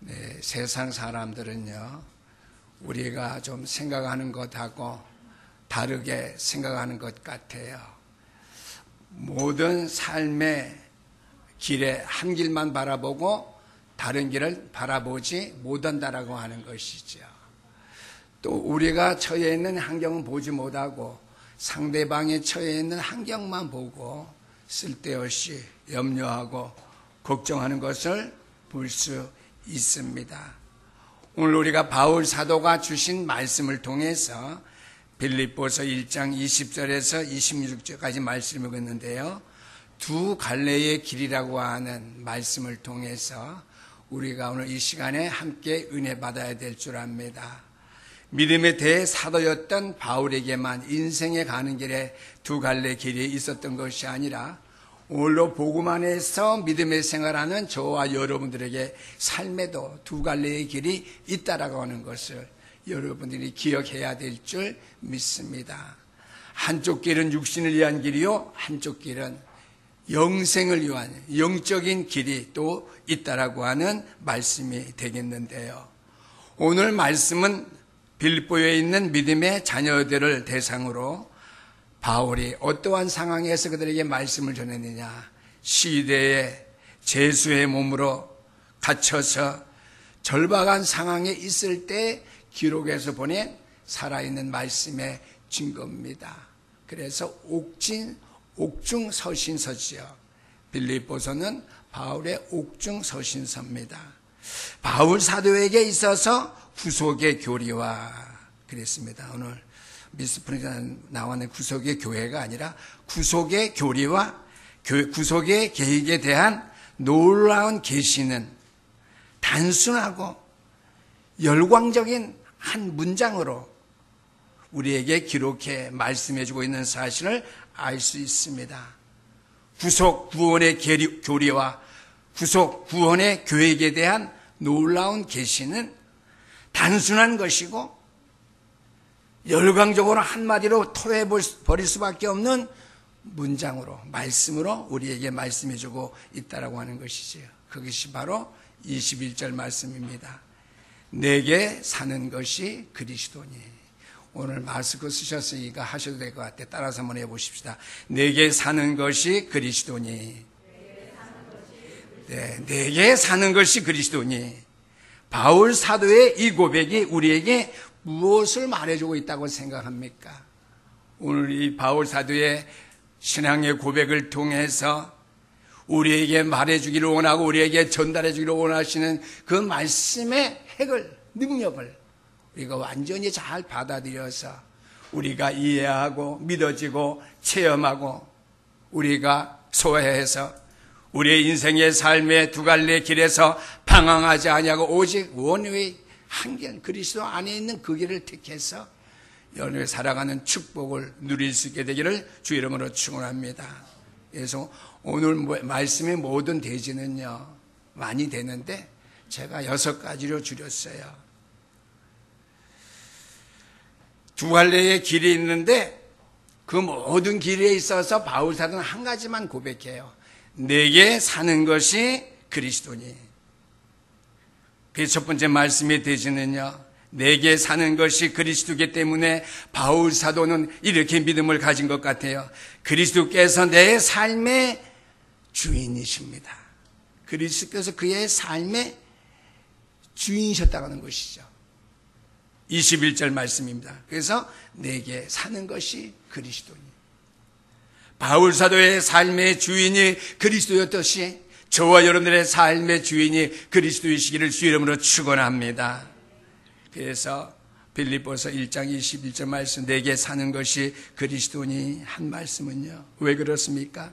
네, 세상 사람들은요, 우리가 좀 생각하는 것하고 다르게 생각하는 것 같아요. 모든 삶의 길에 한 길만 바라보고 다른 길을 바라보지 못한다라고 하는 것이죠. 또 우리가 처해 있는 환경은 보지 못하고 상대방이 처해 있는 환경만 보고 쓸데없이 염려하고 걱정하는 것을 볼 수 있습니다. 오늘 우리가 바울 사도가 주신 말씀을 통해서 빌립보서 1장 20절에서 26절까지 말씀을 읽었는데요. 두 갈래의 길이라고 하는 말씀을 통해서 우리가 오늘 이 시간에 함께 은혜 받아야 될 줄 압니다. 믿음의 대사도였던 바울에게만 인생에 가는 길에 두 갈래 길이 있었던 것이 아니라 오늘로 복음 안에서 믿음의 생활하는 저와 여러분들에게 삶에도 두 갈래의 길이 있다라고 하는 것을 여러분들이 기억해야 될 줄 믿습니다. 한쪽 길은 육신을 위한 길이요, 한쪽 길은 영생을 위한 영적인 길이 또 있다라고 하는 말씀이 되겠는데요. 오늘 말씀은 빌립보에 있는 믿음의 자녀들을 대상으로 바울이 어떠한 상황에서 그들에게 말씀을 전했느냐, 시대에 죄수의 몸으로 갇혀서 절박한 상황에 있을 때 기록해서 보낸 살아있는 말씀의 증거입니다. 그래서 옥중서신서지요. 빌립보서는 바울의 옥중서신서입니다. 바울 사도에게 있어서 구속의 교리와 그랬습니다. 오늘 미스프린에 나오는 구속의 교회가 아니라 구속의 교리와 구속의 계획에 대한 놀라운 계시는 단순하고 열광적인 한 문장으로 우리에게 기록해 말씀해주고 있는 사실을 알 수 있습니다. 구속 구원의 교리와 구속 구원의 계획에 대한 놀라운 계시는 단순한 것이고 열광적으로 한마디로 토해버릴 수밖에 없는 문장으로, 말씀으로 우리에게 말씀해주고 있다라고 하는 것이지요. 그것이 바로 21절 말씀입니다. 내게 사는 것이 그리스도니. 오늘 마스크 쓰셨으니까 하셔도 될 것 같아요. 따라서 한번 해보십시다. 내게 사는 것이 그리스도니. 네, 내게 사는 것이 그리스도니. 바울 사도의 이 고백이 우리에게 무엇을 말해주고 있다고 생각합니까? 오늘 이 바울 사도의 신앙의 고백을 통해서 우리에게 말해주기를 원하고 우리에게 전달해주기를 원하시는 그 말씀의 핵을, 능력을 우리가 완전히 잘 받아들여서 우리가 이해하고 믿어지고 체험하고 우리가 소화해서 우리의 인생의 삶의 두 갈래 길에서 방황하지 아니하고 오직 원웨이 한결 그리스도 안에 있는 그 길을 택해서 연후에 살아가는 축복을 누릴 수 있게 되기를 주 이름으로 축원합니다. 그래서 오늘 말씀의 모든 대지는요 많이 되는데 제가 6가지로 줄였어요. 두 갈래의 길이 있는데 그 모든 길에 있어서 바울 사도는 한 가지만 고백해요. 내게 사는 것이 그리스도니. 그 첫 번째 말씀의 대지는요, 내게 사는 것이 그리스도이기 때문에 바울 사도는 이렇게 믿음을 가진 것 같아요. 그리스도께서 내 삶의 주인이십니다. 그리스도께서 그의 삶의 주인이셨다는 것이죠. 21절 말씀입니다. 그래서 내게 사는 것이 그리스도니. 바울 사도의 삶의 주인이 그리스도였듯이 저와 여러분들의 삶의 주인이 그리스도이시기를 주 이름으로 축원합니다. 그래서 빌립보서 1장 21절 말씀, 내게 사는 것이 그리스도니 한 말씀은요, 왜 그렇습니까?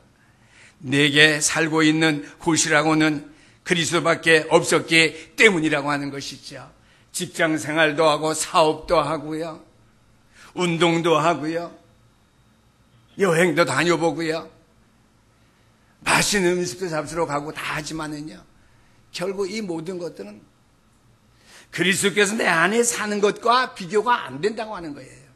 내게 살고 있는 곳이라고는 그리스도밖에 없었기 때문이라고 하는 것이죠. 직장 생활도 하고 사업도 하고요, 운동도 하고요, 여행도 다녀보고요, 맛있는 음식도 잡수러 가고 다 하지만은요, 결국 이 모든 것들은 그리스도께서 내 안에 사는 것과 비교가 안 된다고 하는 거예요.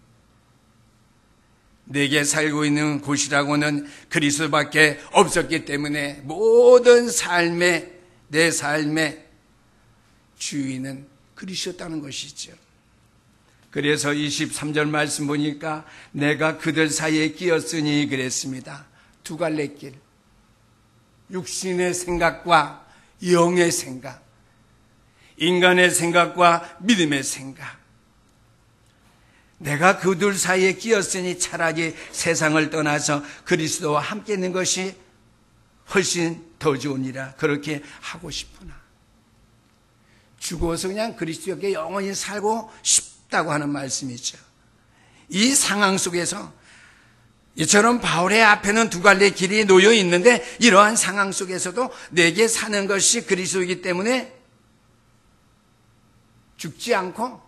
내게 살고 있는 곳이라고는 그리스도밖에 없었기 때문에 모든 삶의, 내 삶의 주인은 그리스도였다는 것이죠. 그래서 23절 말씀 보니까 내가 그들 사이에 끼었으니 그랬습니다. 두 갈래 길. 육신의 생각과 영의 생각, 인간의 생각과 믿음의 생각. 내가 그들 사이에 끼었으니 차라리 세상을 떠나서 그리스도와 함께 있는 것이 훨씬 더 좋으니라. 그렇게 하고 싶구나. 죽어서 그냥 그리스도께 영원히 살고 싶다고 하는 말씀이죠. 이 상황 속에서 이처럼 바울의 앞에는 두 갈래 길이 놓여 있는데 이러한 상황 속에서도 내게 사는 것이 그리스도이기 때문에 죽지 않고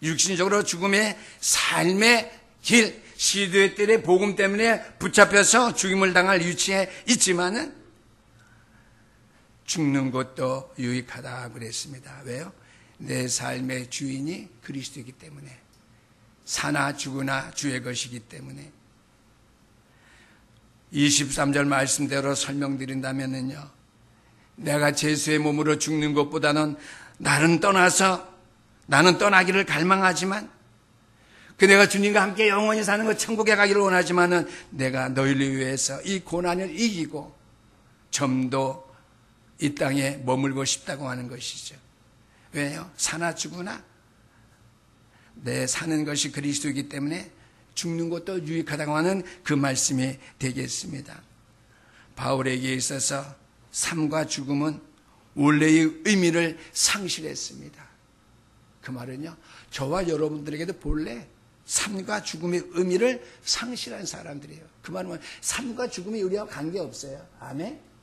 육신적으로 죽음의 삶의 길, 시대의 뜰의 복음 때문에 붙잡혀서 죽임을 당할 위치에 있지만은 죽는 것도 유익하다 그랬습니다. 왜요? 내 삶의 주인이 그리스도이기 때문에, 사나 죽으나 주의 것이기 때문에. 23절 말씀대로 설명드린다면요, 내가 예수의 몸으로 죽는 것보다는 나는 떠나기를 갈망하지만, 내가 주님과 함께 영원히 사는 것, 천국에 가기를 원하지만은 내가 너희를 위해서 이 고난을 이기고 좀 더 이 땅에 머물고 싶다고 하는 것이죠. 왜요? 사나 죽으나 내 사는 것이 그리스도이기 때문에 죽는 것도 유익하다고 하는 그 말씀이 되겠습니다. 바울에게 있어서 삶과 죽음은 원래의 의미를 상실했습니다. 그 말은요, 저와 여러분들에게도 본래 삶과 죽음의 의미를 상실한 사람들이에요. 그 말은 삶과 죽음이 우리와 관계없어요. 아멘?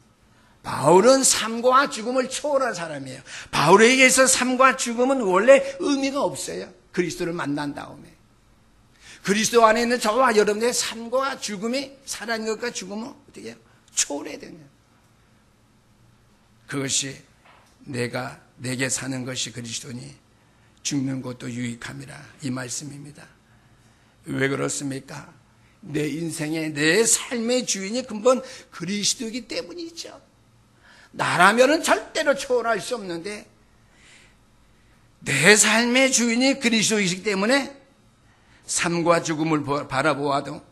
바울은 삶과 죽음을 초월한 사람이에요. 바울에게 있어서 삶과 죽음은 원래 의미가 없어요. 그리스도를 만난 다음에. 그리스도 안에 있는 저와 여러분의 삶과 죽음이, 살아있는 것과 죽음은 어떻게 해요? 초월해야 되냐. 그것이 내게 사는 것이 그리스도니 죽는 것도 유익함이라, 이 말씀입니다. 왜 그렇습니까? 내 인생의, 내 삶의 주인이 근본 그리스도이기 때문이죠. 나라면은 절대로 초월할 수 없는데 내 삶의 주인이 그리스도이기 때문에 삶과 죽음을 바라보아도,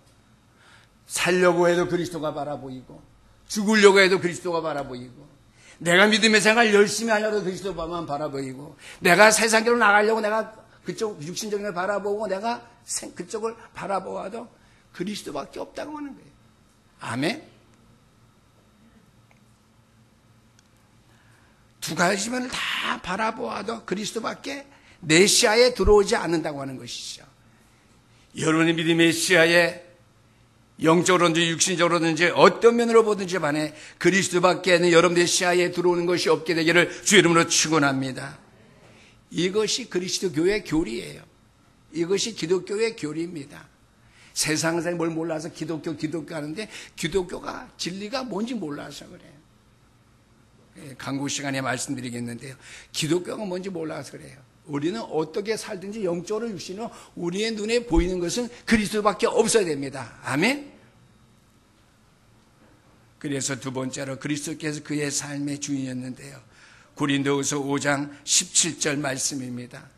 살려고 해도 그리스도가 바라보이고, 죽으려고 해도 그리스도가 바라보이고, 내가 믿음의 생활 열심히 하려고 그리스도만 바라보이고, 내가 세상으로 나가려고 내가 그쪽 육신적인 바라보고 내가 그쪽을 바라보아도 그리스도밖에 없다고 하는 거예요. 아멘? 두 가지만을 다 바라보아도 그리스도밖에 내 시야에 들어오지 않는다고 하는 것이죠. 여러분의 믿음의 시야에 영적으로든지 육신적으로든지 어떤 면으로 보든지 간에 그리스도밖에는 여러분의 시야에 들어오는 것이 없게 되기를 주 이름으로 축원합니다. 이것이 그리스도 교회의 교리예요. 이것이 기독교의 교리입니다. 세상에서 뭘 몰라서 기독교 하는데 기독교가 진리가 뭔지 몰라서 그래요. 강구 시간에 말씀드리겠는데요, 기독교가 뭔지 몰라서 그래요. 우리는 어떻게 살든지 영적으로 육신으로 우리의 눈에 보이는 것은 그리스도밖에 없어야 됩니다. 아멘? 그래서 두 번째로 그리스도께서 그의 삶의 주인이었는데요, 고린도후서 5장 17절 말씀입니다.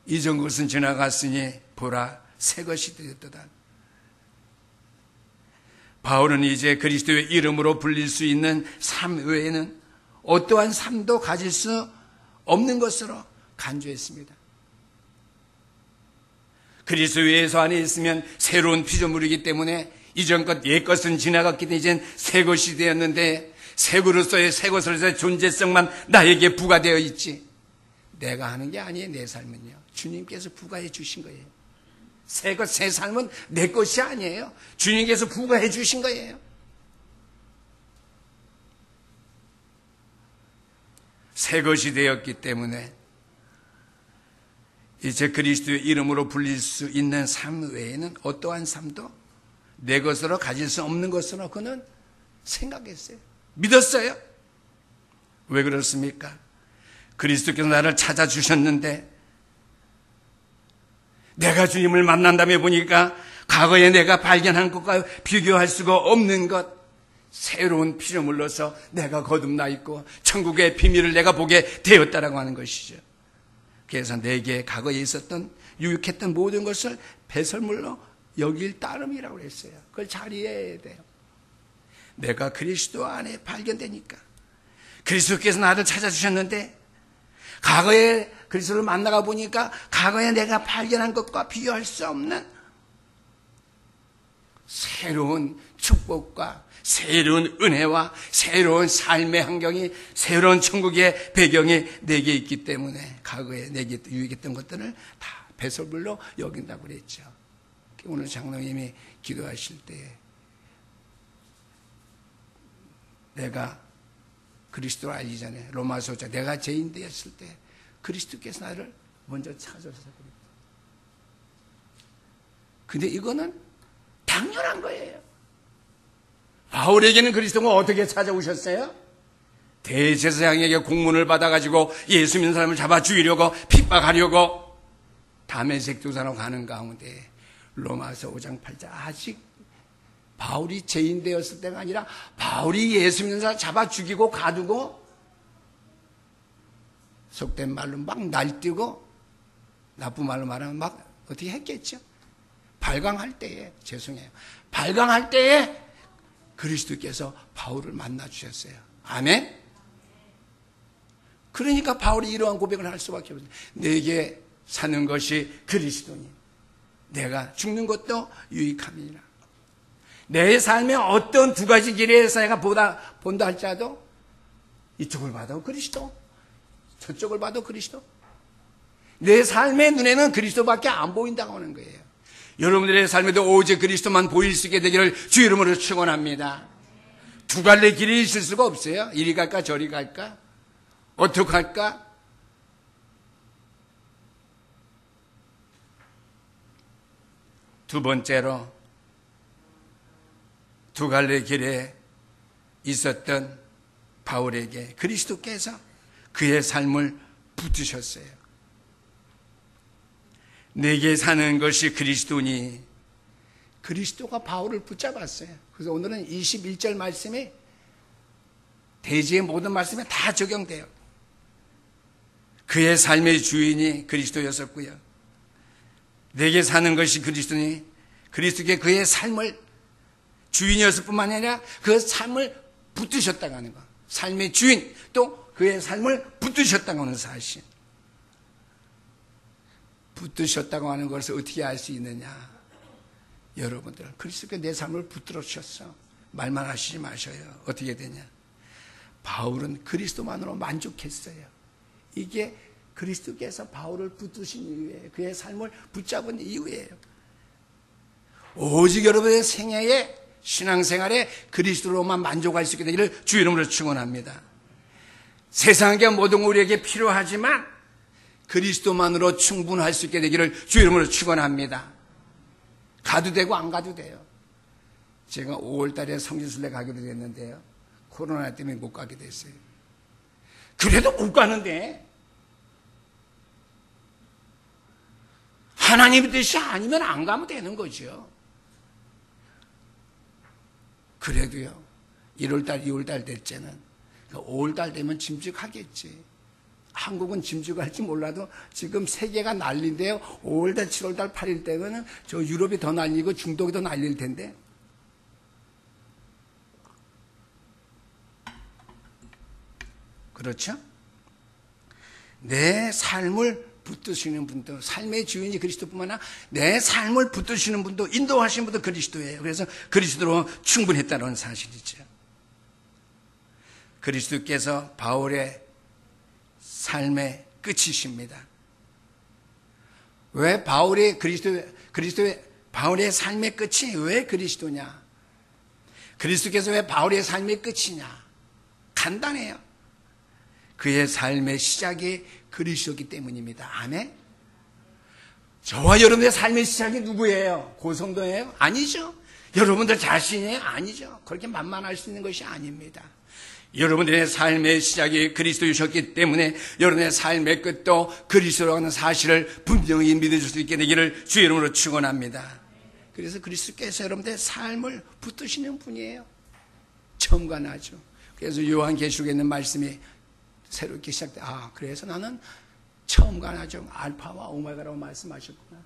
이전 것은 지나갔으니 보라 새 것이 되었도다. 바울은 이제 그리스도의 이름으로 불릴 수 있는 삶 외에는 어떠한 삶도 가질 수 없는 것으로 간주했습니다. 그리스도 예수 안에 있으면 새로운 피조물이기 때문에 이전 것, 옛 것은 지나갔기 때문에 이젠 새 것이 되었는데, 새 것으로서의 새 것으로서의 존재성만 나에게 부과되어 있지, 내가 하는 게 아니에요. 내 삶은요, 주님께서 부과해 주신 거예요. 새 것, 새 삶은 내 것이 아니에요. 주님께서 부과해 주신 거예요. 새 것이 되었기 때문에 이제 그리스도의 이름으로 불릴 수 있는 삶 외에는 어떠한 삶도 내 것으로 가질 수 없는 것으로 그는 생각했어요. 믿었어요. 왜 그렇습니까? 그리스도께서 나를 찾아주셨는데, 내가 주님을 만난 다음에 보니까 과거에 내가 발견한 것과 비교할 수가 없는 것, 새로운 피를 물러서 내가 거듭나 있고 천국의 비밀을 내가 보게 되었다라고 하는 것이죠. 그래서 내게 과거에 있었던 유익했던 모든 것을 배설물로 여길 따름이라고 했어요. 그걸 잘 이해해야 돼요. 내가 그리스도 안에 발견되니까 그리스도께서 나를 찾아주셨는데 과거에 그리스도를 만나가 보니까 과거에 내가 발견한 것과 비교할 수 없는 새로운 축복과 새로운 은혜와 새로운 삶의 환경이 새로운 천국의 배경이 내게 있기 때문에 과거에 내게 유익했던 것들을 다 배설물로 여긴다고 그랬죠. 오늘 장로님이 기도하실 때 내가 그리스도를 알기 전에 로마서자 내가 죄인 되었을 때 그리스도께서 나를 먼저 찾아서 그랬다. 근데 이거는 당연한 거예요. 바울에게는 그리스도가 어떻게 찾아오셨어요? 대제사장에게 공문을 받아가지고 예수 믿는 사람을 잡아 죽이려고 핍박하려고 다메섹 도사로 가는 가운데 로마서 5장 8절 아직 바울이 죄인 되었을 때가 아니라 바울이 예수 믿는 사람 잡아 죽이고 가두고 속된 말로 막 날뛰고 나쁜 말로 말하면 막 어떻게 했겠죠? 발광할 때에 죄송해요. 발광할 때에 그리스도께서 바울을 만나 주셨어요. 아멘? 그러니까 바울이 이러한 고백을 할 수밖에 없어요. 내게 사는 것이 그리스도니 내가 죽는 것도 유익함이니라. 내 삶의 어떤 두 가지 길에서 내가 본다 할지라도 이쪽을 봐도 그리스도, 저쪽을 봐도 그리스도. 내 삶의 눈에는 그리스도밖에 안 보인다고 하는 거예요. 여러분들의 삶에도 오직 그리스도만 보일 수 있게 되기를 주 이름으로 축원합니다. 두 갈래 길이 있을 수가 없어요. 이리 갈까 저리 갈까? 어떻게 할까? 두 번째로 두 갈래 길에 있었던 바울에게 그리스도께서 그의 삶을 붙드셨어요. 내게 사는 것이 그리스도니 그리스도가 바울을 붙잡았어요. 그래서 오늘은 21절 말씀이 대지의 모든 말씀에 다 적용돼요. 그의 삶의 주인이 그리스도였었고요. 내게 사는 것이 그리스도니 그리스도께 그의 삶을 주인이었을 뿐만 아니라 그 삶을 붙드셨다고 하는 것. 삶의 주인 또 그의 삶을 붙드셨다고 하는 사실. 붙드셨다고 하는 것을 어떻게 알 수 있느냐. 여러분들 그리스도께 내 삶을 붙들어 주셨어. 말만 하시지 마셔요. 어떻게 되냐. 바울은 그리스도만으로 만족했어요. 이게 그리스도께서 바울을 붙드신 이유예요. 그의 삶을 붙잡은 이유예요. 오직 여러분의 생애에 신앙생활에 그리스도로만 만족할 수 있게 되기를 주 이름으로 축원합니다. 세상의 모든 우리에게 필요하지만 그리스도만으로 충분할 수 있게 되기를 주 이름으로 축원합니다. 가도 되고 안 가도 돼요. 제가 5월 달에 성지순례 가기로 됐는데요. 코로나 때문에 못 가게 됐어요. 그래도 못 가는데 하나님의 뜻이 아니면 안 가면 되는 거죠. 그래도요. 1월달, 2월달 될 때는 5월달 되면 짐죽하겠지. 한국은 짐죽할지 몰라도 지금 세계가 난리인데요. 5월달, 7월달, 8일 때면 저 유럽이 더 난리고 중동이 더 난릴 텐데. 그렇죠? 내 삶을 붙드시는 분도, 삶의 주인이 그리스도뿐만 아니라 내 삶을 붙드시는 분도, 인도하시는 분도 그리스도예요. 그래서 그리스도로 충분했다는 사실이죠. 그리스도께서 바울의 삶의 끝이십니다. 왜 바울의 바울의 삶의 끝이 왜 그리스도냐? 그리스도께서 왜 바울의 삶의 끝이냐? 간단해요. 그의 삶의 시작이 그리스도이기 때문입니다. 아멘? 저와 여러분의 삶의 시작이 누구예요? 고성도예요? 아니죠. 여러분들 자신이에요? 아니죠. 그렇게 만만할 수 있는 것이 아닙니다. 여러분들의 삶의 시작이 그리스도이셨기 때문에 여러분의 삶의 끝도 그리스도라는 사실을 분명히 믿으실 수 있게 되기를 주의 이름으로 축원합니다. 그래서 그리스도께서 여러분들의 삶을 붙드시는 분이에요. 처음과 나죠. 그래서 요한계시록에 있는 말씀이 새롭게 시작돼. 그래서 나는 처음과 나죠. 알파와 오메가라고 말씀하셨구나.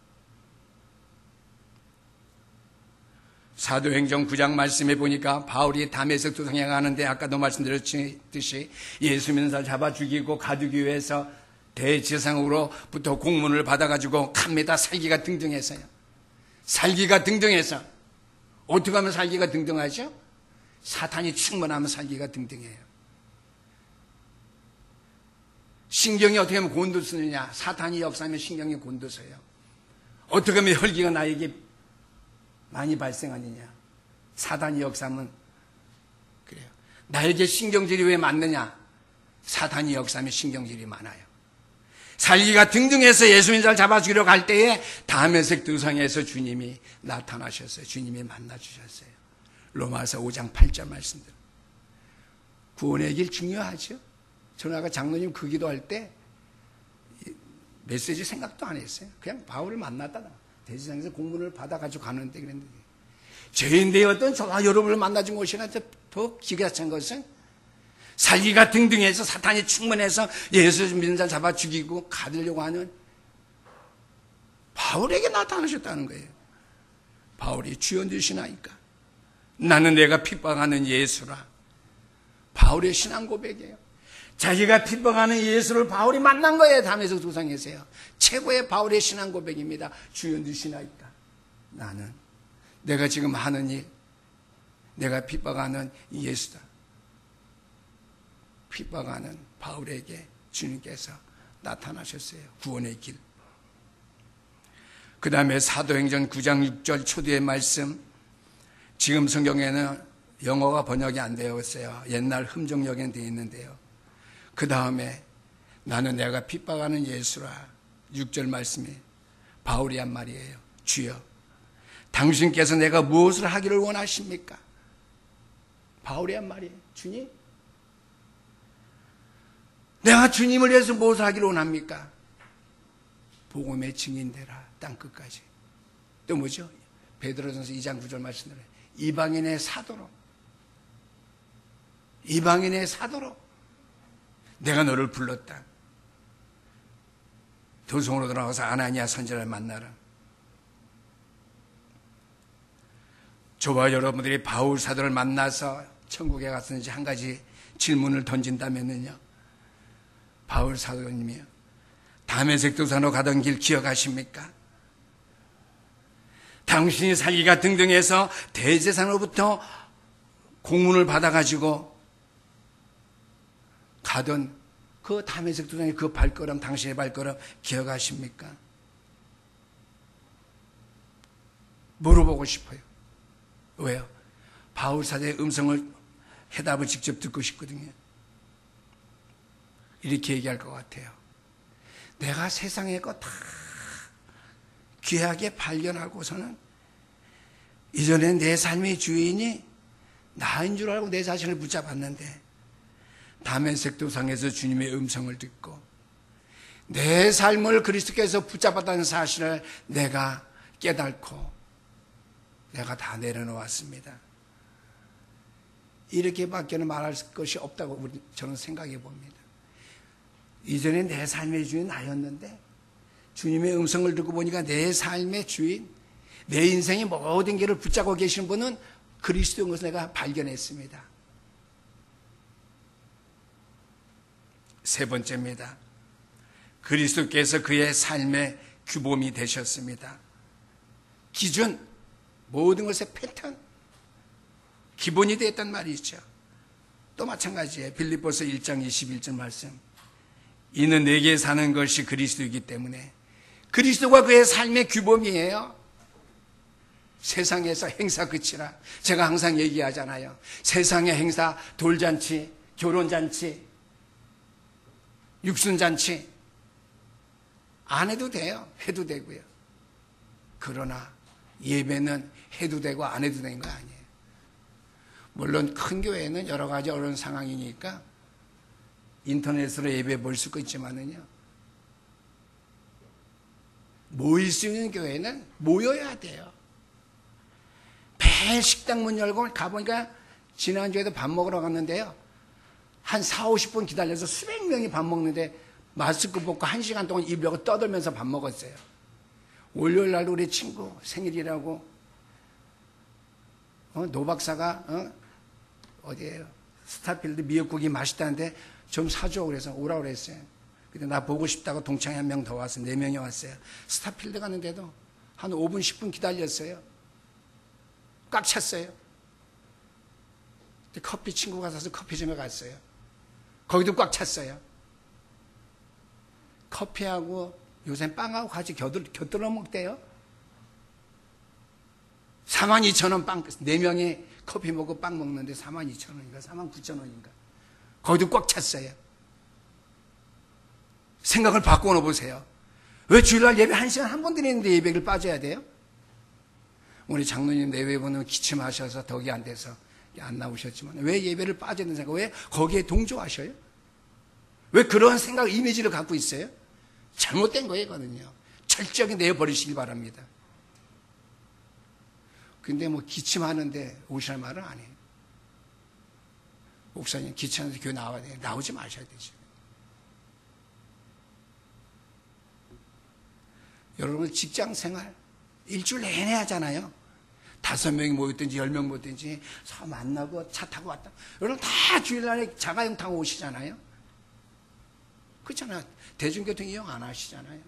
사도행전 9장 말씀해 보니까 바울이 다메섹 도상에 가는데 아까도 말씀드렸듯이 예수 믿는 사람 잡아 죽이고 가두기 위해서 대제사장으로부터 공문을 받아가지고 갑니다. 살기가 등등해서요. 살기가 등등해서. 어떻게 하면 살기가 등등하죠? 사탄이 충만하면 살기가 등등해요. 신경이 어떻게 하면 곤두서느냐? 사탄이 역사하면 신경이 곤두서요. 어떻게 하면 혈기가 나에게 많이 발생하느냐? 사탄이 역사하면 그래요. 나에게 신경질이 왜 많느냐? 사탄이 역사하면 신경질이 많아요. 살기가 등등해서 예수 믿는 자를 잡아 죽이려고 할 때에 다메섹 도상에서 주님이 나타나셨어요. 주님이 만나 주셨어요. 로마서 5장 8절 말씀대로. 구원의 길 중요하죠. 저는 아까 장로님 그 기도할 때 메시지 생각도 안 했어요. 그냥 바울을 만났다. 대제사장에서 공문을 받아가지고 가는데 그랬는데 죄인 되었던 저와 여러분을 만나준 것이나 더 기가 찬 것은 살기가 등등해서 사탄이 충만해서 예수 믿는 자를 잡아 죽이고 가두려고 하는 바울에게 나타나셨다는 거예요. 바울이 주여 되시나이까? 나는 내가 핍박하는 예수라. 바울의 신앙 고백이에요. 자기가 핍박하는 예수를 바울이 만난 거예요. 다메섹 도상에서요. 최고의 바울의 신앙 고백입니다. 주여 되시나이까? 나는 내가 지금 하는 일, 내가 핍박하는 예수다. 핍박하는 바울에게 주님께서 나타나셨어요. 구원의 길. 그 다음에 사도행전 9장 6절 초두의 말씀. 지금 성경에는 영어가 번역이 안 되어 있어요. 옛날 흠정역에는 되어 있는데요. 그 다음에 나는 내가 핍박하는 예수라. 6절 말씀이 바울이 한 말이에요. 주여, 당신께서 내가 무엇을 하기를 원하십니까? 바울이 한 말이에요. 주님, 내가 주님을 위해서 무엇을 하기를 원합니까? 복음의 증인되라. 땅끝까지. 또 뭐죠? 베드로전서 2장 9절 말씀대로 이방인의 사도로, 이방인의 사도로 내가 너를 불렀다. 도성으로 돌아가서 아나니아 선지자를 만나라. 저와 여러분들이 바울 사도를 만나서 천국에 갔었는지 한 가지 질문을 던진다면요, 바울 사도님이요, 다메섹 도상으로 가던 길 기억하십니까? 당신이 살기가 등등해서 대제사장으로부터 공문을 받아가지고 가던 그 다메섹 도상의 그 발걸음, 당신의 발걸음 기억하십니까? 물어보고 싶어요. 왜요? 바울 사도의 음성을, 해답을 직접 듣고 싶거든요. 이렇게 얘기할 것 같아요. 내가 세상의 거 다 귀하게 발견하고서는 이전에 내 삶의 주인이 나인 줄 알고 내 자신을 붙잡았는데 다메섹 도상에서 주님의 음성을 듣고 내 삶을 그리스도께서 붙잡았다는 사실을 내가 깨닫고 내가 다 내려놓았습니다. 이렇게밖에는 말할 것이 없다고 저는 생각해 봅니다. 이전에 내 삶의 주인 나였는데 주님의 음성을 듣고 보니까 내 삶의 주인, 내 인생의 모든 길을 붙잡고 계신 분은 그리스도인 것을 내가 발견했습니다. 세 번째입니다. 그리스도께서 그의 삶의 규범이 되셨습니다. 기준, 모든 것의 패턴, 기본이 되었단 말이죠. 또 마찬가지예요. 빌립보서 1장 21절 말씀. 이는 내게 사는 것이 그리스도이기 때문에 그리스도가 그의 삶의 규범이에요. 세상에서 행사 끝이라. 제가 항상 얘기하잖아요. 세상의 행사, 돌잔치, 결혼잔치, 육순잔치 안 해도 돼요. 해도 되고요. 그러나 예배는 해도 되고 안 해도 되는 거 아니에요. 물론 큰 교회는 여러 가지 어려운 상황이니까 인터넷으로 예배 볼 수가 있지만은요, 모일 수 있는 교회는 모여야 돼요. 매일 식당 문 열고 가보니까 지난주에도 밥 먹으러 갔는데요. 한 4, 50분 기다려서 수백 명이 밥 먹는데 마스크 벗고 1시간 동안 입 열고 떠들면서 밥 먹었어요. 월요일 날 우리 친구 생일이라고 노 박사가 어디에요? 스타필드 미역국이 맛있다는데 좀 사줘 그래서 오라고 그랬어요. 근데 나 보고 싶다고 동창회 한 명 더 와서 4명이 왔어요. 스타필드 갔는데도 한 5분 10분 기다렸어요. 꽉 찼어요. 커피 친구가 사서 커피점에 갔어요. 거기도 꽉 찼어요. 커피하고 요새 빵하고 같이 곁들여 먹대요. 42,000원 빵, 4명이 커피 먹고 빵 먹는데 42,000원인가 49,000원인가. 거기도 꽉 찼어요. 생각을 바꿔 보세요. 왜 주일날 예배 1시간 한 번 드리는데 예배를 빠져야 돼요? 우리 장로님 내외분은 기침하셔서 덕이 안 돼서 안 나오셨지만 왜 예배를 빠져야 되는 생각, 왜 거기에 동조하셔요? 왜 그런 생각, 이미지를 갖고 있어요? 잘못된 거거든요. 철저하게 내버리시기 바랍니다. 근데 뭐 기침하는데 오시라는 말은 안 해요. 목사님 기침하는데 교회 나와야 돼요. 나오지 마셔야 되죠. 여러분 직장 생활 일주일 내내 하잖아요. 5명이 모였든지 10명 모였든지 서 만나고 차 타고 왔다. 여러분 다 주일날에 자가용 타고 오시잖아요. 그렇잖아요. 대중교통 이용 안 하시잖아요.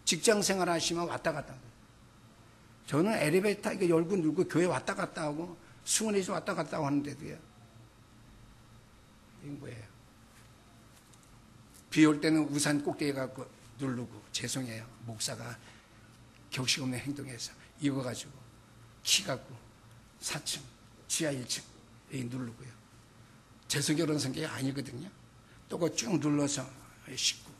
직장 생활 하시면 왔다 갔다. 저는 엘리베이터 이거 열고 누르고 교회 왔다 갔다 하고 수원에서 왔다 갔다 하는데도요. 이게 뭐예요? 비 올 때는 우산 꼭대기 갖고 누르고 죄송해요. 목사가 격식 없는 행동해서 이거 가지고 키 갖고 4층, 지하 1층 여기 누르고요. 죄송해요. 그런 성격이 아니거든요. 또 그거 쭉 눌러서 씻고.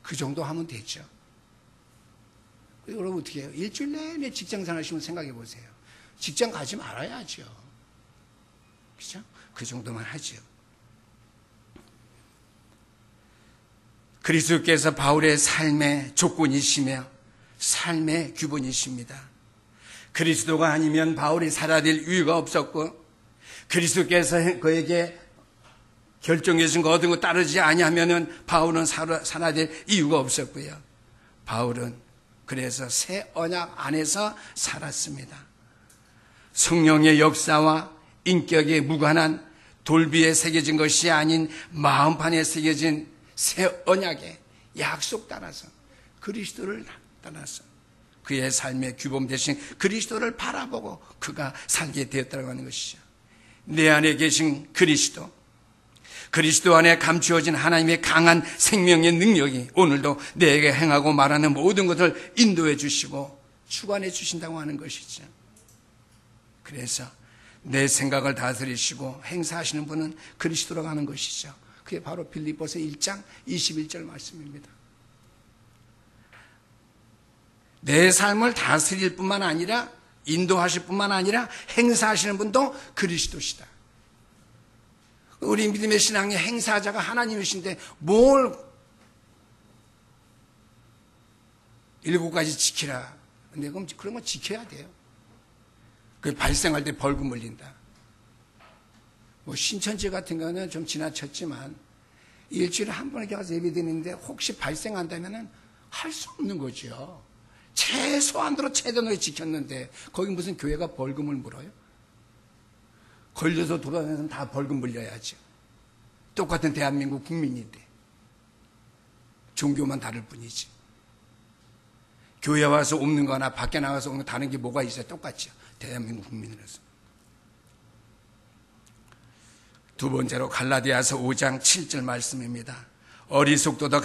그 정도 하면 되죠. 여러분 어떻게 해요? 일주일 내내 직장 생활하시면 생각해 보세요. 직장 가지 말아야죠. 그죠? 그 정도만 하죠. 그리스도께서 바울의 삶의 조건이시며 삶의 규범이십니다. 그리스도가 아니면 바울이 살아야 될 이유가 없었고 그리스도께서 그에게 결정해 준 거 얻은 거 따르지 아니하면은 바울은 살아야 될 이유가 없었고요. 바울은 그래서 새 언약 안에서 살았습니다. 성령의 역사와 인격에 무관한 돌비에 새겨진 것이 아닌 마음판에 새겨진 새 언약의 약속 따라서 그리스도를 따라서 그의 삶의 규범 대신 그리스도를 바라보고 그가 살게 되었다고 하는 것이죠. 내 안에 계신 그리스도 안에 감추어진 하나님의 강한 생명의 능력이 오늘도 내게 행하고 말하는 모든 것을 인도해 주시고 주관해 주신다고 하는 것이죠. 그래서 내 생각을 다스리시고 행사하시는 분은 그리스도라고 하는 것이죠. 그게 바로 빌립보서 1장 21절 말씀입니다. 내 삶을 다스릴 뿐만 아니라 인도하실 뿐만 아니라 행사하시는 분도 그리스도시다. 우리 믿음의 신앙의 행사자가 하나님이신데 뭘 7가지 지키라. 근데 그런 거 지켜야 돼요. 그 발생할 때 벌금 물린다. 뭐 신천지 같은 거는 좀 지나쳤지만 일주일에 한 번에 가서 예배드리는데 혹시 발생한다면 할 수 없는 거죠. 최소한으로 최대한으로 지켰는데 거기 무슨 교회가 벌금을 물어요? 걸려서 돌아다니는 다 벌금 물려야죠. 똑같은 대한민국 국민인데 종교만 다를 뿐이지. 교회 와서 없는 거나 밖에 나가서 없는 거 다른 게 뭐가 있어요? 똑같죠. 대한민국 국민으로서. 두 번째로 갈라디아서 5장 7절 말씀입니다. 어리석도다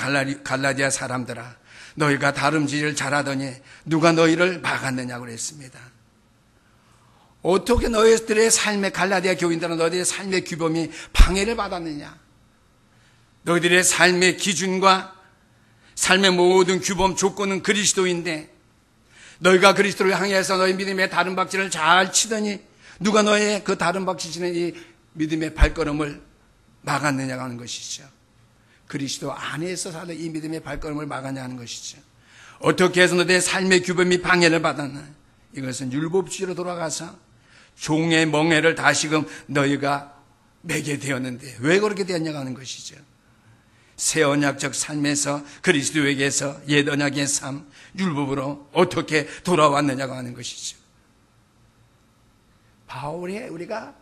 갈라디아 사람들아, 너희가 다름질을 잘하더니 누가 너희를 막았느냐고 그랬습니다. 어떻게 너희들의 삶의 갈라디아 교인들은 너희들의 삶의 규범이 방해를 받았느냐? 너희들의 삶의 기준과 삶의 모든 규범 조건은 그리스도인데 너희가 그리스도를 향해서 너희 믿음의 다른 박질을 잘 치더니 누가 너의 그 다른 박질 치는 이 믿음의 발걸음을 막았느냐고 하는 것이죠. 그리스도 안에서 사는 이 믿음의 발걸음을 막았냐는 것이죠. 어떻게 해서 너의 삶의 규범이 방해를 받았나? 이것은 율법주의로 돌아가서 종의 멍에를 다시금 너희가 매게 되었는데 왜 그렇게 되었냐고 하는 것이죠. 새 언약적 삶에서 그리스도에게서 옛 언약의 삶, 율법으로 어떻게 돌아왔느냐고 하는 것이죠. 바울의 우리가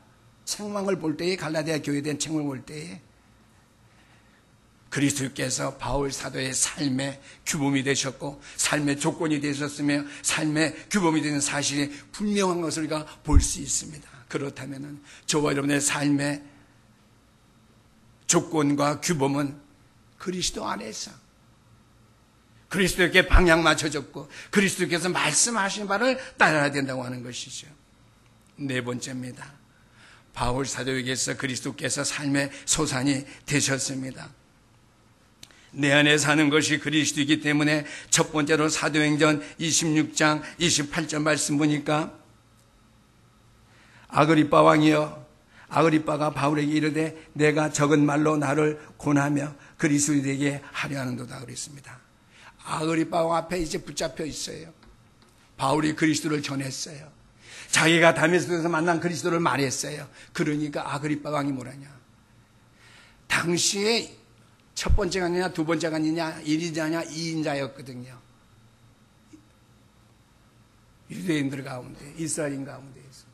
책망을 볼 때에, 갈라디아 교회에 대한 책망을 볼 때에 그리스도께서 바울 사도의 삶의 규범이 되셨고 삶의 조건이 되셨으며 삶의 규범이 되는 사실이 분명한 것을 우리가 볼 수 있습니다. 그렇다면 저와 여러분의 삶의 조건과 규범은 그리스도 안에서 그리스도께 방향 맞춰졌고 그리스도께서 말씀하신 바를 따라야 된다고 하는 것이죠. 네 번째입니다. 바울 사도에게서 그리스도께서 삶의 소산이 되셨습니다. 내 안에 사는 것이 그리스도이기 때문에 첫 번째로 사도행전 26장 28절 말씀 보니까 아그리빠 왕이여, 아그리빠가 바울에게 이르되 내가 적은 말로 나를 권하며 그리스도에게 하려 하는도다 그랬습니다. 아그리빠 왕 앞에 이제 붙잡혀 있어요. 바울이 그리스도를 전했어요. 자기가 다메섹에서 만난 그리스도를 말했어요. 그러니까 아그리빠 왕이 뭐라냐? 당시에 첫 번째가 아니냐, 두 번째가 아니냐, 1인자냐, 2인자였거든요. 유대인들 가운데, 이스라엘 가운데에서.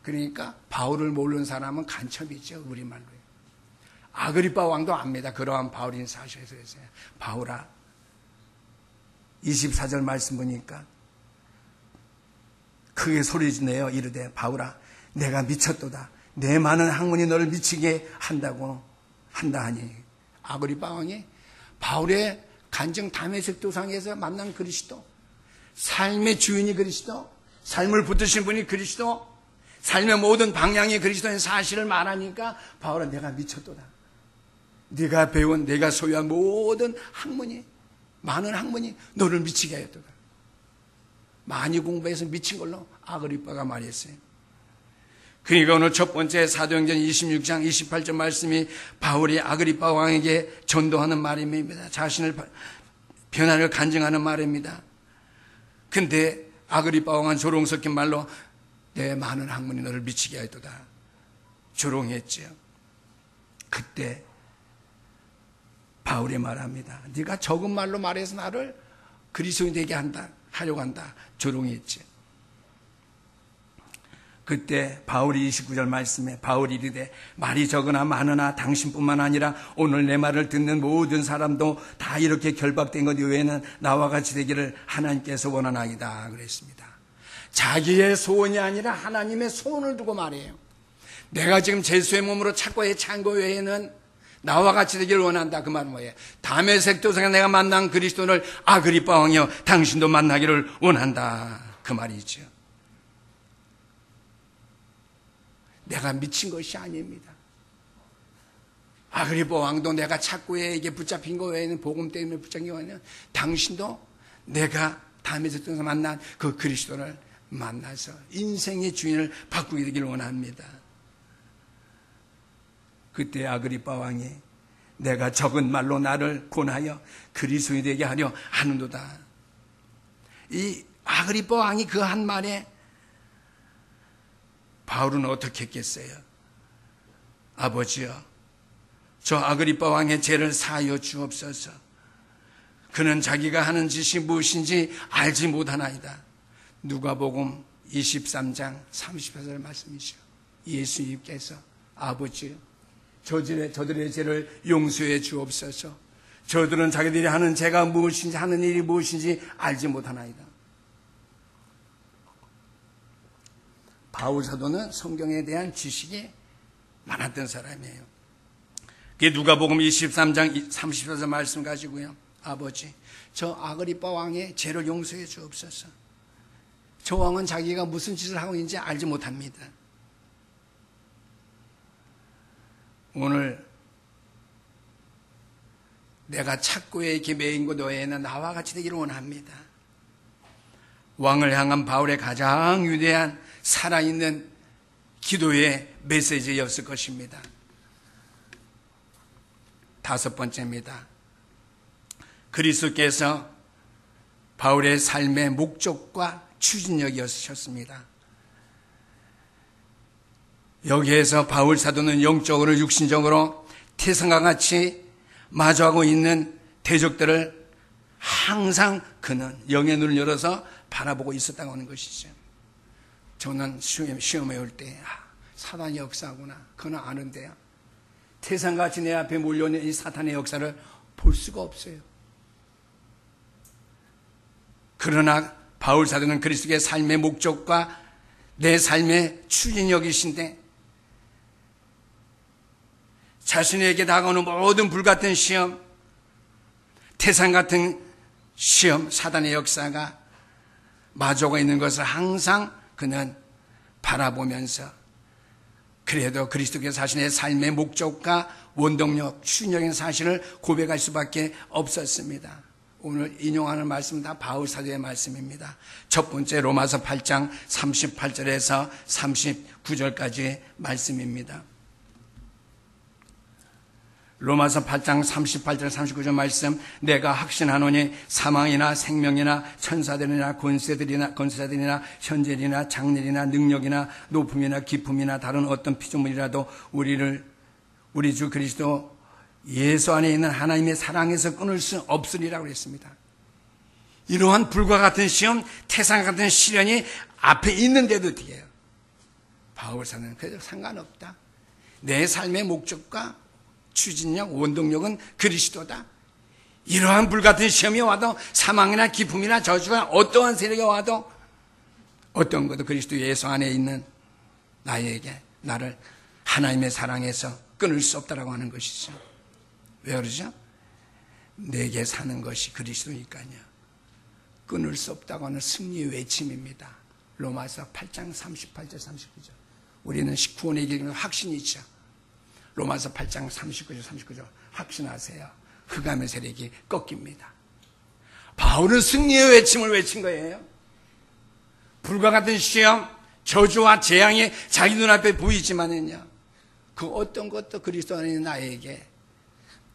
그러니까 바울을 모르는 사람은 간첩이죠, 우리말로요. 아그리빠 왕도 압니다. 그러한 바울인 사실에서 했어요. 바울아, 24절 말씀 보니까 크게 소리지내어 이르되 바울아, 내가 미쳤도다. 내 많은 학문이 너를 미치게 한다 하니. 아그리빠 왕이 바울의 간정 다메섹 도상에서 만난 그리스도, 삶의 주인이 그리스도, 삶을 붙드신 분이 그리스도, 삶의 모든 방향이 그리스도인 사실을 말하니까 바울은 내가 미쳤도다. 네가 배운, 내가 소유한 모든 학문이, 많은 학문이 너를 미치게 하였도다. 많이 공부해서 미친 걸로 아그리빠가 말했어요. 그러니까 오늘 첫 번째 사도행전 26장 28절 말씀이 바울이 아그리빠 왕에게 전도하는 말입니다. 자신을 변화를 간증하는 말입니다. 근데 아그리빠 왕은 조롱 섞인 말로 내 많은 학문이 너를 미치게 하였도다. 조롱했죠. 그때 바울이 말합니다. 네가 적은 말로 말해서 나를 그리스도인 되게 하려고 한다. 조롱했죠. 그때 바울이 29절 말씀에 바울이 이르되 말이 적으나 많으나 당신뿐만 아니라 오늘 내 말을 듣는 모든 사람도 다 이렇게 결박된 것 외에는 나와 같이 되기를 하나님께서 원하나이다 그랬습니다. 자기의 소원이 아니라 하나님의 소원을 두고 말해요. 내가 지금 제수의 몸으로 찾고 해찬 것 외에는 나와 같이 되기를 원한다. 그 말은 뭐예요? 다메섹 도상에 내가 만난 그리스도를 아그리빠 왕이여 당신도 만나기를 원한다. 그 말이죠. 내가 미친 것이 아닙니다. 아그리빠 왕도 내가 찾고 이게 붙잡힌 거 외에는 복음 때문에 붙잡힌 거 외에는 당신도 내가 다메섹 도상에서 만난 그 그리스도를 만나서 인생의 주인을 바꾸게 되기를 원합니다. 그때 아그리빠 왕이 내가 적은 말로 나를 권하여 그리스도인이 되게 하려 하는도다. 이 아그리빠 왕이 그 한 말에 바울은 어떻게 했겠어요? 아버지여, 저 아그리빠 왕의 죄를 사하여 주옵소서. 그는 자기가 하는 짓이 무엇인지 알지 못하나이다. 누가복음 23장 30절 말씀이죠. 예수님께서 아버지여, 저들의 죄를 용서해 주옵소서. 저들은 자기들이 하는 죄가 무엇인지, 하는 일이 무엇인지 알지 못하나이다. 바울 사도는 성경에 대한 지식이 많았던 사람이에요. 그게 누가복음 23장 34절 말씀 가지고요. 아버지, 저 아그리빠 왕의 죄를 용서해 주옵소서. 저 왕은 자기가 무슨 짓을 하고 있는지 알지 못합니다. 오늘 내가 착고에 이렇게 매인 것 외에는 나와 같이 되기를 원합니다. 왕을 향한 바울의 가장 위대한 살아있는 기도의 메시지였을 것입니다. 다섯 번째입니다. 그리스도께서 바울의 삶의 목적과 추진력이었습니다. 여기에서 바울 사도는 영적으로 육신적으로 태산과 같이 마주하고 있는 대적들을 항상 그는 영의 눈을 열어서 바라보고 있었다고 하는 것이죠. 저는 시험에 올 때 사단의 역사구나 그는 아는데요. 태산같이 내 앞에 몰려오는 이 사탄의 역사를 볼 수가 없어요. 그러나 바울 사도는 그리스도의 삶의 목적과 내 삶의 추진력이신데 자신에게 다가오는 모든 불같은 시험, 태산 같은 시험, 사단의 역사가 마주하고 있는 것을 항상 그는 바라보면서 그래도 그리스도께서 자신의 삶의 목적과 원동력, 추진력인 사실을 고백할 수밖에 없었습니다. 오늘 인용하는 말씀은 다 바울 사도의 말씀입니다. 첫 번째 로마서 8장 38절에서 39절까지의 말씀입니다. 로마서 8장 38절 39절 말씀, 내가 확신하노니 사망이나 생명이나 천사들이나 권세자들이나 현재이나 장래이나 능력이나 높음이나 기품이나 다른 어떤 피조물이라도 우리 주 그리스도 예수 안에 있는 하나님의 사랑에서 끊을 수 없으리라고 그랬습니다. 이러한 불과 같은 시험, 태산 같은 시련이 앞에 있는데도 뒤에요. 바울사는 그래도 상관없다. 내 삶의 목적과 추진력, 원동력은 그리스도다. 이러한 불같은 시험이 와도 사망이나 기품이나 저주가 어떠한 세력이 와도 어떤 것도 그리스도 예수 안에 있는 나를 하나님의 사랑에서 끊을 수 없다라고 하는 것이죠. 왜 그러죠? 내게 사는 것이 그리스도니까요. 끊을 수 없다고 하는 승리의 외침입니다. 로마서 8장 38절 39절. 우리는 구원의 길은 확신이 있죠. 로마서 8장 39절 39절 확신하세요. 흑암의 세력이 꺾입니다. 바울은 승리의 외침을 외친 거예요. 불과 같은 시험, 저주와 재앙이 자기 눈앞에 보이지만은요, 그 어떤 것도 그리스도 안에 있는 나에게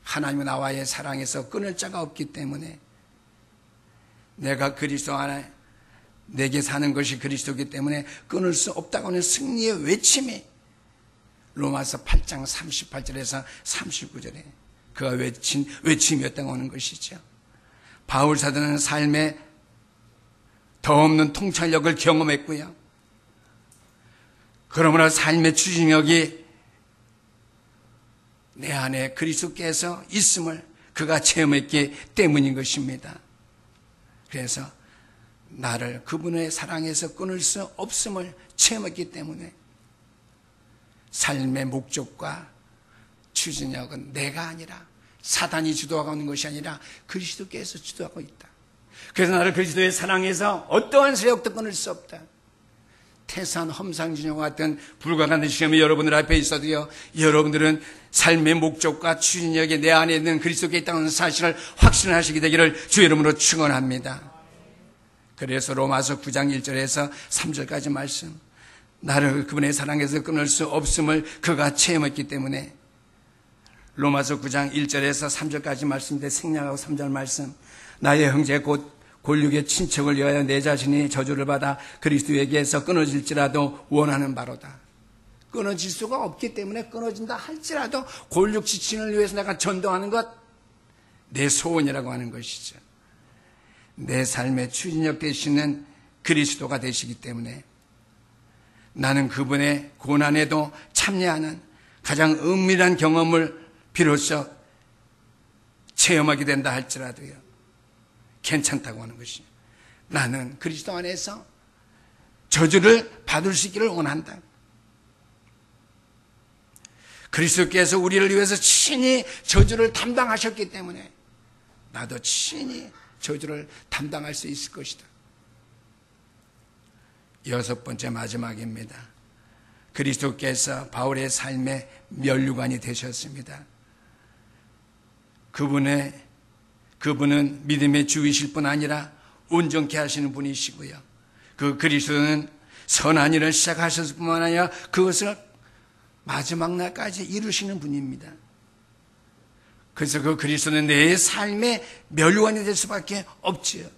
하나님과 나와의 사랑에서 끊을 자가 없기 때문에 내가 그리스도 안에 내게 사는 것이 그리스도이기 때문에 끊을 수 없다고 하는 승리의 외침이 로마서 8장 38절에서 39절에 그가 외친 외침이었다고 하는 것이죠. 바울 사도는 삶에 더없는 통찰력을 경험했고요. 그러므로 삶의 추진력이 내 안에 그리스도께서 있음을 그가 체험했기 때문인 것입니다. 그래서 나를 그분의 사랑에서 끊을 수 없음을 체험했기 때문에 삶의 목적과 추진력은 내가 아니라 사단이 주도하고 있는 것이 아니라 그리스도께서 주도하고 있다. 그래서 나를 그리스도의 사랑에서 어떠한 세력도 끊을 수 없다. 태산, 험상진영과 같은 불과 같은 시험이 여러분들 앞에 있어도요, 여러분들은 삶의 목적과 추진력이 내 안에 있는 그리스도께 있다는 사실을 확신하시게 되기를 주의 이름으로 축원합니다. 그래서 로마서 9장 1절에서 3절까지 말씀, 나를 그분의 사랑에서 끊을 수 없음을 그가 체험했기 때문에 로마서 9장 1절에서 3절까지 말씀인데 생략하고 3절 말씀, 나의 형제 곧 골육의 친척을 위하여 내 자신이 저주를 받아 그리스도에게서 끊어질지라도 원하는 바로다. 끊어질 수가 없기 때문에 끊어진다 할지라도 골육 지친을 위해서 내가 전도하는 것, 내 소원이라고 하는 것이죠. 내 삶의 추진력 되시는 그리스도가 되시기 때문에 나는 그분의 고난에도 참여하는 가장 은밀한 경험을 비로소 체험하게 된다 할지라도요, 괜찮다고 하는 것이죠. 나는 그리스도 안에서 저주를 받을 수 있기를 원한다. 그리스도께서 우리를 위해서 친히 저주를 담당하셨기 때문에 나도 친히 저주를 담당할 수 있을 것이다. 6번째 마지막입니다. 그리스도께서 바울의 삶의 면류관이 되셨습니다. 그분은 믿음의 주이실 뿐 아니라 온전케 하시는 분이시고요. 그 그리스도는 선한 일을 시작하셨을 뿐만 아니라 그것을 마지막 날까지 이루시는 분입니다. 그래서 그 그리스도는 내 삶의 면류관이 될 수밖에 없지요.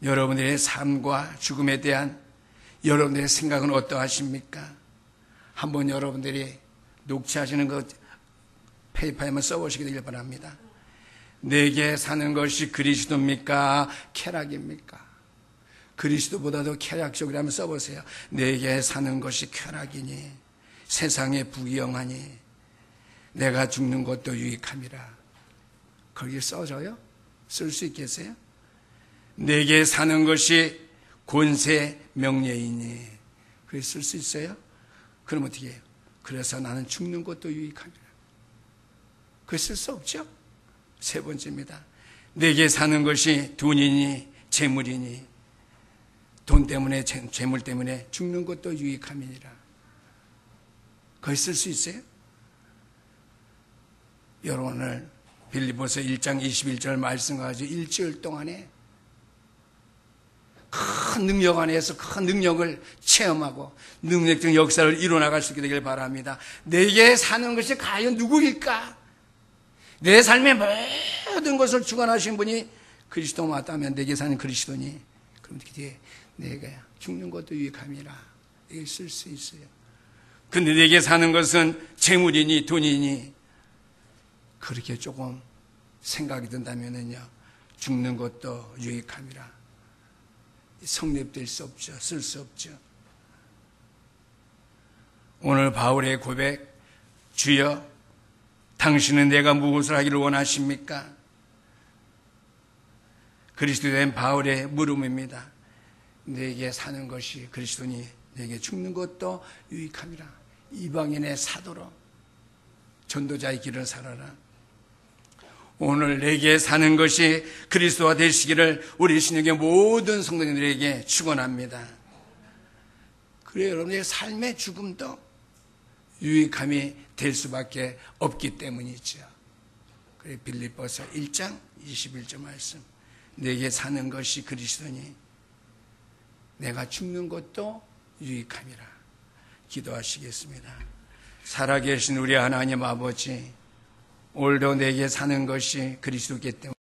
여러분들의 삶과 죽음에 대한 여러분들의 생각은 어떠하십니까? 한번 여러분들이 녹취하시는 것 페이퍼에 한번 써보시게 되길 바랍니다. 내게 사는 것이 그리스도입니까? 쾌락입니까? 그리스도보다도 쾌락적이라 한번 써보세요. 내게 사는 것이 쾌락이니 세상에 부귀영하니 내가 죽는 것도 유익함이라. 거기 써져요? 쓸 수 있겠어요? 내게 사는 것이 권세 명예이니. 그래 쓸 수 있어요? 그럼 어떻게 해요? 그래서 나는 죽는 것도 유익함이라. 그래 쓸 수 없죠? 세 번째입니다. 내게 사는 것이 돈이니 재물이니 돈 때문에 재물 때문에 죽는 것도 유익함이니라. 거기 쓸 수 있어요? 여러분 오늘 빌립보서 1장 21절 말씀 가지고 일주일 동안에 큰 능력 안에서 큰 능력을 체험하고 능력적 역사를 이루어나갈 수 있게 되길 바랍니다. 내게 사는 것이 과연 누구일까? 내 삶의 모든 것을 주관하신 분이 그리스도 맞다면 내게 사는 그리스도니 그럼 뒤에 내가 죽는 것도 유익함이라. 이걸 쓸 수 있어요. 근데 내게 사는 것은 재물이니 돈이니 그렇게 조금 생각이 든다면은요 죽는 것도 유익함이라. 성립될 수 없죠. 쓸 수 없죠. 오늘 바울의 고백, 주여 당신은 내가 무엇을 하기를 원하십니까? 그리스도된 바울의 물음입니다. 내게 사는 것이 그리스도니 내게 죽는 것도 유익함이라. 이방인의 사도로 전도자의 길을 살아라. 오늘 내게 사는 것이 그리스도가 되시기를 우리 신약의 모든 성도님들에게 축원합니다. 그래요. 여러분의 삶의 죽음도 유익함이 될 수밖에 없기 때문이죠. 그래 빌립보서 1장 21절 말씀. 내게 사는 것이 그리스도니 내가 죽는 것도 유익함이라. 기도하시겠습니다. 살아계신 우리 하나님 아버지, 오늘도 내게 사는 것이 그리스도이기 때문에